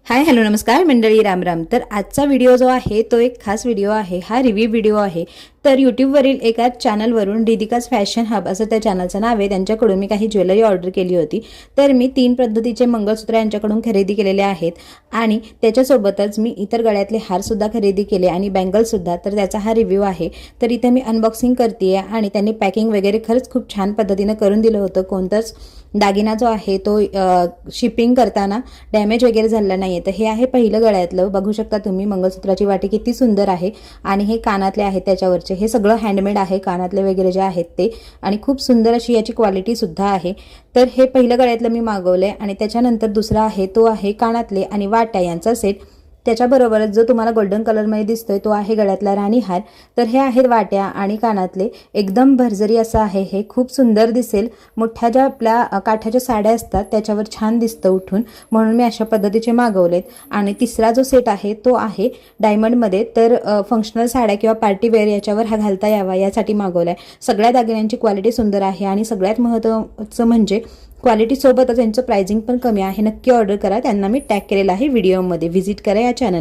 Hi hello नमस्कार मंडळी, राम राम। तर आजचा व्हिडिओ जो आहे तो एक खास व्हिडिओ आहे। हा रिव्ह्यू व्हिडिओ आहे। तर यूट्यूबवरील एका चॅनलवरून रिधिकाज फॅशन हब असं त्या चॅनलचं नाव आहे। त्यांच्याकडून मी काही ज्वेलरी ऑर्डर केली होती। तर मी 3 पद्धतीचे मंगळसूत्र यांच्याकडून खरेदी केलेले आहेत आणि त्याच्यासोबतच मी इतर गळ्यातले हार सुद्धा खरेदी केले आणि बँगल सुद्धा। तर त्याचा हा रिव्ह्यू आहे। तर इथे मी अनबॉक्सिंग करते आणि त्यांनी पॅकिंग वगैरे खरंच खूप छान पद्धतीने करून दिलं होतं। कोणताच दागिना जो आहे तो शिपिंग करताना डॅमेज वगैरे झालेला नाही। तर हे आहे पहिलं गळ्यातलं, बघू शकता तुम्ही मंगळसूत्राची वाटी किती सुंदर आहे आणि हे कानातले आहेत त्याच्यावरचे, हे सगळं हँडमेड आहे कानातले वगैरे जे आहेत ते, आणि खूप सुंदर अशी याची क्वालिटी सुद्धा आहे। तर हे पहिलं गळ्यातलं मी मागवलंय आणि त्याच्यानंतर दुसरा आहे तो आहे कानातले आणि वाट्या यांचा सेट। त्याच्याबरोबरच जो तुम्हाला गोल्डन कलरमध्ये दिसतोय तो आहे गळ्यातला राणी हार। तर हे आहेत वाट्या आणि कानातले, एकदम भरजरी असं आहे, हे खूप सुंदर दिसेल। मोठ्या ज्या आपल्या काठाच्या साड्या असतात त्याच्यावर छान दिसतं उठून, म्हणून मी अशा पद्धतीचे मागवलेत। आणि तिसरा जो सेट आहे तो आहे डायमंडमध्ये, तर फंक्शनल साड्या किंवा पार्टी वेअर याच्यावर हा घालता यावा यासाठी मागवलाय। सगळ्या दागिन्यांची क्वालिटी सुंदर आहे आणि सगळ्यात महत्त्वाचं म्हणजे क्वालिटी सोबतच यांचं प्राइसिंग पण कमी आहे। नक्की ऑर्डर करा, त्यांना मी टॅग केलेला आहे व्हिडिओमध्ये, व्हिजिट करा या चॅनल।